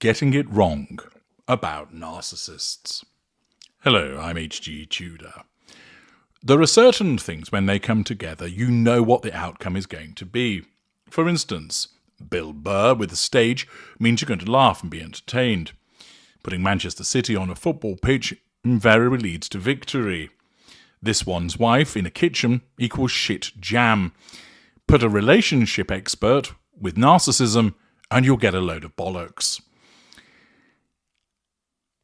Getting It Wrong About Narcissists. Hello, I'm H.G. Tudor. There are certain things when they come together, you know what the outcome is going to be. For instance, Bill Burr with the stage means you're going to laugh and be entertained. Putting Manchester City on a football pitch invariably leads to victory. This one's wife in a kitchen equals shit jam. Put a relationship expert with narcissism and you'll get a load of bollocks.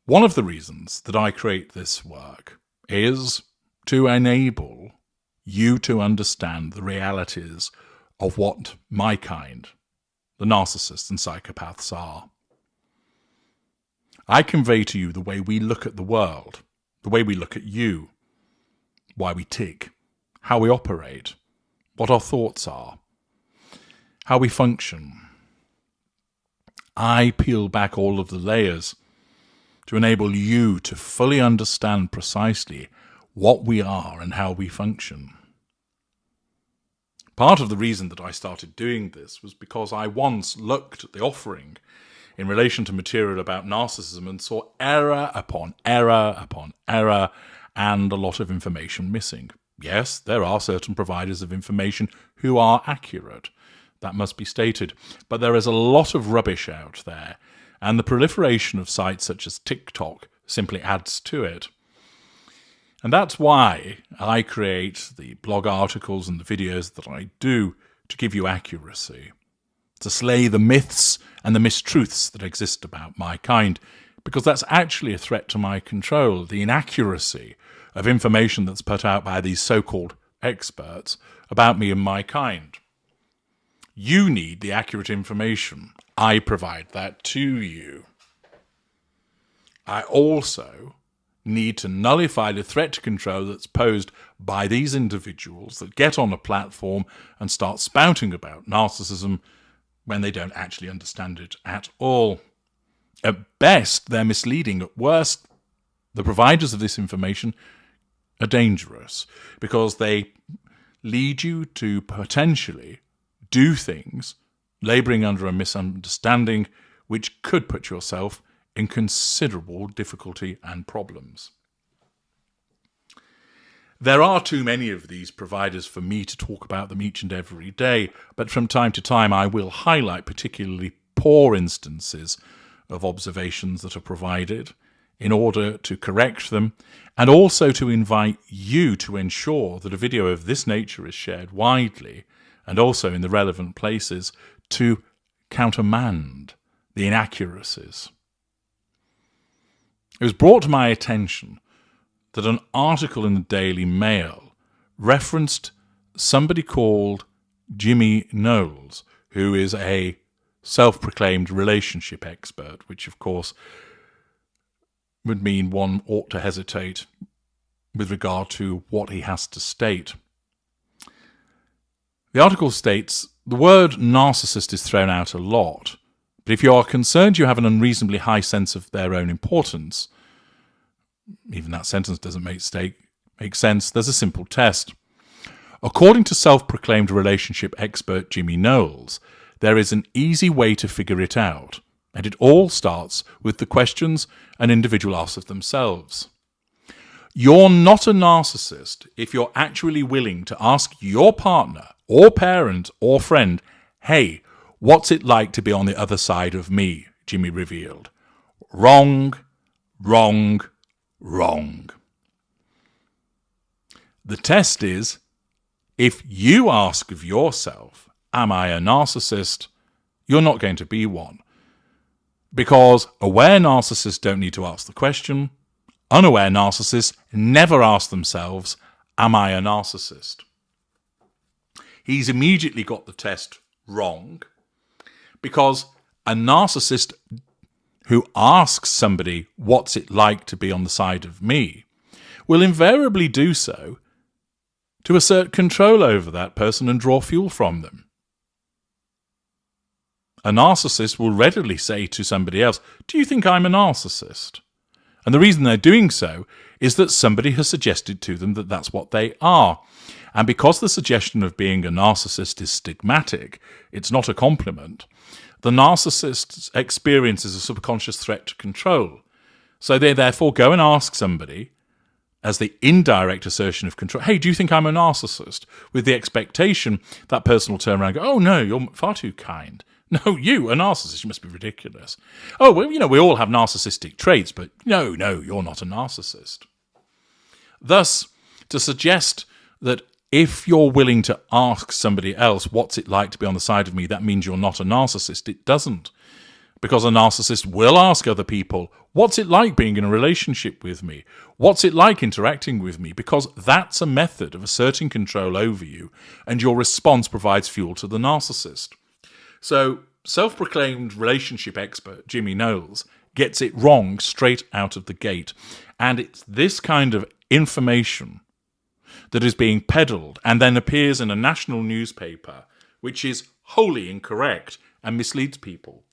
One of the reasons that I create this work is to enable you to understand the realities of what my kind, the narcissists and psychopaths, are. I convey to you the way we look at the world, the way we look at you, why we tick, how we operate, what our thoughts are, how we function. I peel back all of the layers to enable you to fully understand precisely what we are and how we function. Part of the reason that I started doing this was because I once looked at the offering in relation to material about narcissism and saw error upon error upon error and a lot of information missing. Yes, there are certain providers of information who are accurate. That must be stated. But there is a lot of rubbish out there, and the proliferation of sites such as TikTok simply adds to it. And that's why I create the blog articles and the videos that I do to give you accuracy, to slay the myths and the mistruths that exist about my kind, because that's actually a threat to my control, the inaccuracy of information that's put out by these so-called experts about me and my kind. You need the accurate information. I provide that to you. I also need to nullify the threat to control that's posed by these individuals that get on a platform and start spouting about narcissism when they don't actually understand it at all. At best, they're misleading. At worst, the providers of this information are dangerous because they lead you to potentially do things labouring under a misunderstanding which could put yourself in considerable difficulty and problems. There are too many of these providers for me to talk about them each and every day, but from time to time I will highlight particularly poor instances of observations that are provided in order to correct them, and also to invite you to ensure that a video of this nature is shared widely and also in the relevant places to countermand the inaccuracies. It was brought to my attention that an article in the Daily Mail referenced somebody called Jimmy Knowles, who is a self-proclaimed relationship expert, which of course would mean one ought to hesitate with regard to what he has to state. The article states, the word narcissist is thrown out a lot, but if you are concerned you have an unreasonably high sense of their own importance, even that sentence doesn't make sense, there's a simple test. According to self-proclaimed relationship expert Jimmy Knowles, there is an easy way to figure it out, and it all starts with the questions an individual asks of themselves. You're not a narcissist if you're actually willing to ask your partner or parent or friend, hey, what's it like to be on the other side of me, Jimmy revealed. Wrong, wrong, wrong. The test is, if you ask of yourself, am I a narcissist? You're not going to be one. Because aware narcissists don't need to ask the question. Unaware narcissists never ask themselves, am I a narcissist? He's immediately got the test wrong, because a narcissist who asks somebody, what's it like to be on the side of me, will invariably do so to assert control over that person and draw fuel from them. A narcissist will readily say to somebody else, do you think I'm a narcissist? And the reason they're doing so is that somebody has suggested to them that that's what they are. And because the suggestion of being a narcissist is stigmatic, it's not a compliment, the narcissist experiences a subconscious threat to control. So they therefore go and ask somebody, as the indirect assertion of control, hey, do you think I'm a narcissist? With the expectation that person will turn around and go, oh no, you're far too kind. No, you, a narcissist, you must be ridiculous. Oh, well, we all have narcissistic traits, but no, you're not a narcissist. Thus, to suggest that if you're willing to ask somebody else, what's it like to be on the side of me, that means you're not a narcissist, it doesn't. Because a narcissist will ask other people, what's it like being in a relationship with me? What's it like interacting with me? Because that's a method of asserting control over you, and your response provides fuel to the narcissist. So, self-proclaimed relationship expert Jimmy Knowles gets it wrong straight out of the gate. And it's this kind of information that is being peddled and then appears in a national newspaper, which is wholly incorrect and misleads people.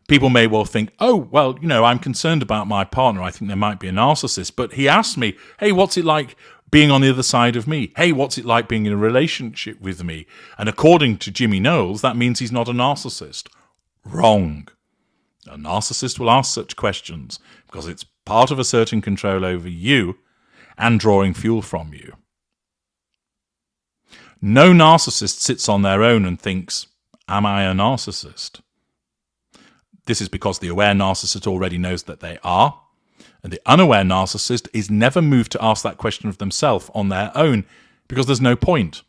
People may well think, oh, well, I'm concerned about my partner. I think there might be a narcissist. But he asked me, hey, what's it like being on the other side of me? Hey, what's it like being in a relationship with me? And according to Jimmy Knowles, that means he's not a narcissist. Wrong. A narcissist will ask such questions because it's part of asserting control over you and drawing fuel from you. No narcissist sits on their own and thinks, am I a narcissist? This is because the aware narcissist already knows that they are, and the unaware narcissist is never moved to ask that question of themselves on their own because there's no point.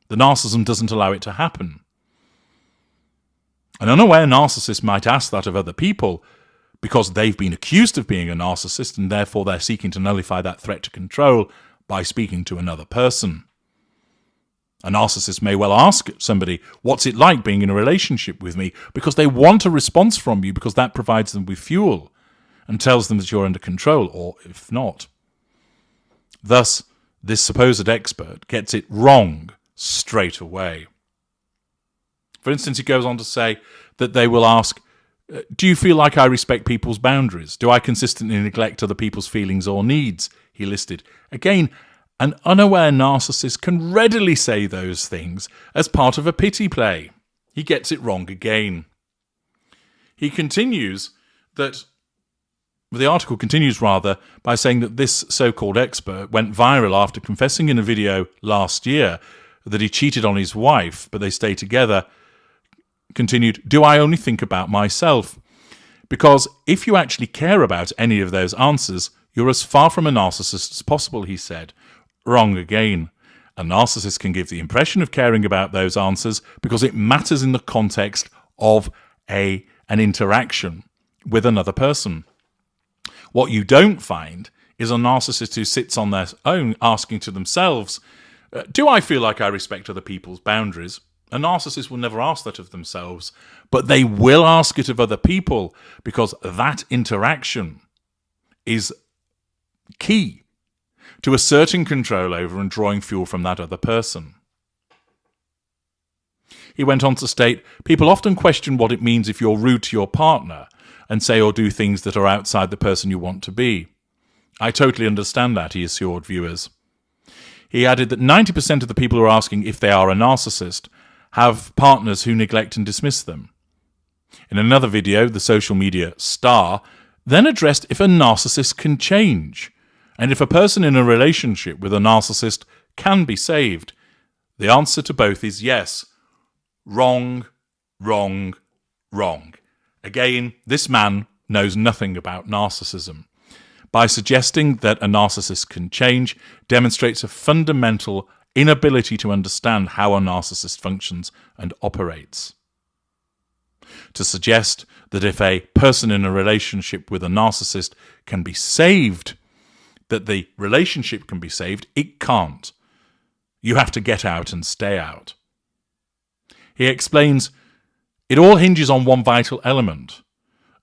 The narcissism doesn't allow it to happen. An unaware narcissist might ask that of other people because they've been accused of being a narcissist and therefore they're seeking to nullify that threat to control by speaking to another person. A narcissist may well ask somebody, what's it like being in a relationship with me? Because they want a response from you because that provides them with fuel and tells them that you're under control, or if not. Thus, this supposed expert gets it wrong straight away. For instance, he goes on to say that they will ask, do you feel like I respect people's boundaries? Do I consistently neglect other people's feelings or needs? He listed. Again, an unaware narcissist can readily say those things as part of a pity play. He gets it wrong again. The article continues by saying that this so-called expert went viral after confessing in a video last year that he cheated on his wife, but they stay together. Continued, do I only think about myself? Because if you actually care about any of those answers, you're as far from a narcissist as possible, he said. Wrong again. A narcissist can give the impression of caring about those answers because it matters in the context of an interaction with another person. What you don't find is a narcissist who sits on their own asking to themselves, do I feel like I respect other people's boundaries? A narcissist will never ask that of themselves, but they will ask it of other people because that interaction is key to asserting control over and drawing fuel from that other person. He went on to state, people often question what it means if you're rude to your partner and say or do things that are outside the person you want to be. I totally understand that, he assured viewers. He added that 90% of the people who are asking if they are a narcissist have partners who neglect and dismiss them. In another video, the social media star then addressed if a narcissist can change, and if a person in a relationship with a narcissist can be saved. The answer to both is yes. Wrong, wrong, wrong. Again, this man knows nothing about narcissism. By suggesting that a narcissist can change, demonstrates a fundamental inability to understand how a narcissist functions and operates. To suggest that if a person in a relationship with a narcissist can be saved, that the relationship can be saved, it can't. You have to get out and stay out. He explains, it all hinges on one vital element.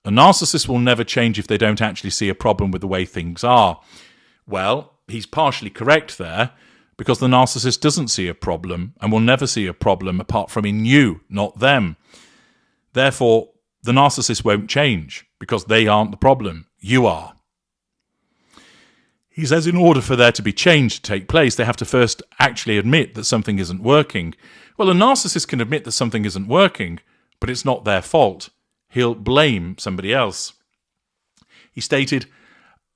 A narcissist will never change if they don't actually see a problem with the way things are. Well, he's partially correct there, because the narcissist doesn't see a problem and will never see a problem apart from in you, not them. Therefore, the narcissist won't change because they aren't the problem. You are. He says in order for there to be change to take place, they have to first actually admit that something isn't working. Well, a narcissist can admit that something isn't working, but it's not their fault. He'll blame somebody else. He stated,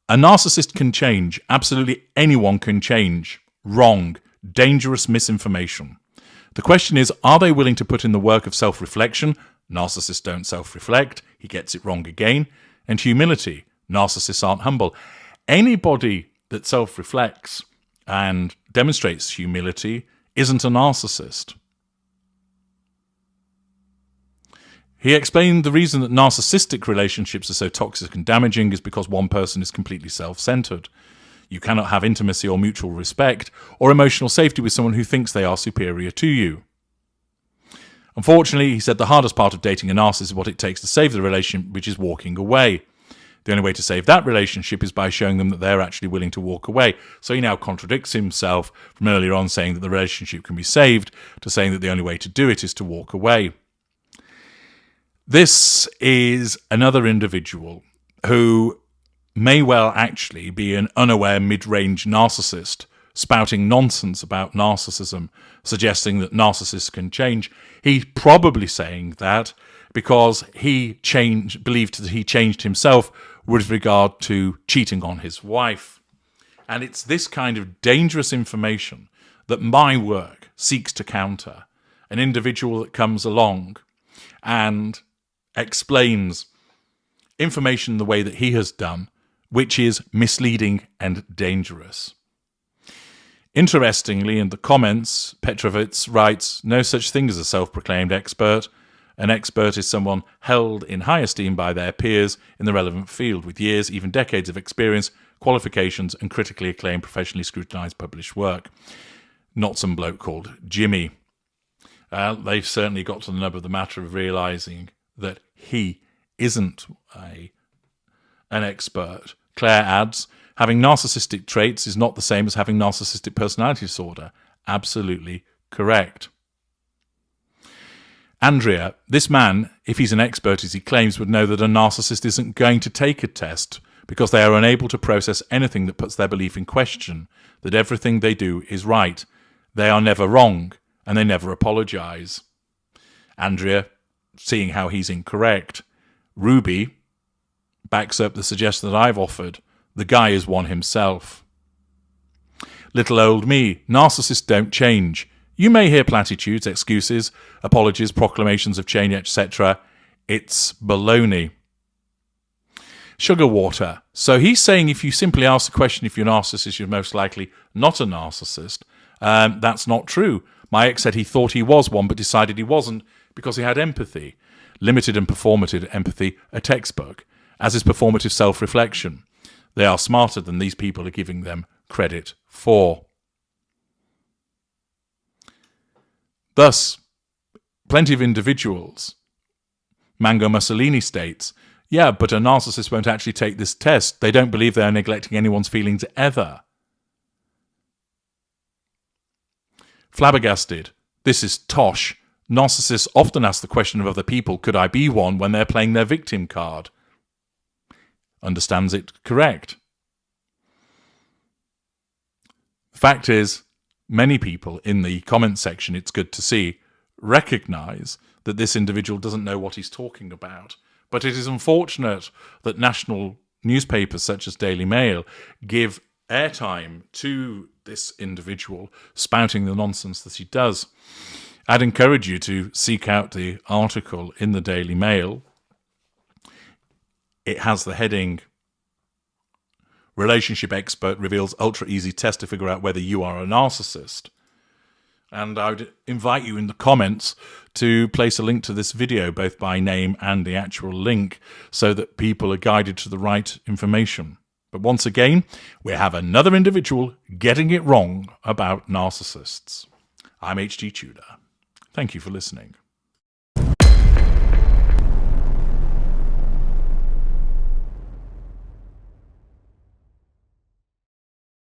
"A narcissist can change. Absolutely anyone can change. Wrong. Dangerous misinformation. The question is, are they willing to put in the work of self-reflection? Narcissists don't self-reflect. He gets it wrong again. And humility. Narcissists aren't humble. Anybody that self-reflects and demonstrates humility isn't a narcissist." He explained the reason that narcissistic relationships are so toxic and damaging is because one person is completely self-centered. You cannot have intimacy or mutual respect or emotional safety with someone who thinks they are superior to you. Unfortunately, he said the hardest part of dating a narcissist is what it takes to save the relationship, which is walking away. The only way to save that relationship is by showing them that they're actually willing to walk away. So he now contradicts himself from earlier on saying that the relationship can be saved to saying that the only way to do it is to walk away. This is another individual who may well actually be an unaware mid-range narcissist, spouting nonsense about narcissism, suggesting that narcissists can change. He's probably saying that because he believed that he changed himself with regard to cheating on his wife. And it's this kind of dangerous information that my work seeks to counter. An individual that comes along and explains information the way that he has done, which is misleading and dangerous. Interestingly, in the comments, Petrovitz writes, "No such thing as a self-proclaimed expert. An expert is someone held in high esteem by their peers in the relevant field, with years, even decades of experience, qualifications, and critically acclaimed, professionally scrutinized published work." Not some bloke called Jimmy. They've certainly got to the nub of the matter of realizing that he isn't an expert. Claire adds, "Having narcissistic traits is not the same as having narcissistic personality disorder." Absolutely correct. Andrea, "This man, if he's an expert as he claims, would know that a narcissist isn't going to take a test because they are unable to process anything that puts their belief in question, that everything they do is right. They are never wrong, and they never apologize." Andrea, seeing how he's incorrect. Ruby backs up the suggestion that I've offered. The guy is one himself. Little old me, "Narcissists don't change. You may hear platitudes, excuses, apologies, proclamations of change, etc. It's baloney." Sugar water. So he's saying if you simply ask the question if you're a narcissist, you're most likely not a narcissist. That's not true. My ex said he thought he was one, but decided he wasn't because he had empathy. Limited and performative empathy, a textbook, as is performative self-reflection. They are smarter than these people are giving them credit for. Thus, plenty of individuals. Mango Mussolini states, "Yeah, but a narcissist won't actually take this test. They don't believe they are neglecting anyone's feelings ever." Flabbergasted, "This is tosh. Narcissists often ask the question of other people, could I be one, when they're playing their victim card." Understands it correct. The fact is, many people in the comment section, it's good to see, recognize that this individual doesn't know what he's talking about. But it is unfortunate that national newspapers such as Daily Mail give airtime to this individual spouting the nonsense that he does. I'd encourage you to seek out the article in the Daily Mail. It has the heading, "Relationship Expert Reveals Ultra Easy Test to Figure Out Whether You Are a Narcissist." And I would invite you in the comments to place a link to this video, both by name and the actual link, so that people are guided to the right information. But once again, we have another individual getting it wrong about narcissists. I'm H.G. Tudor. Thank you for listening.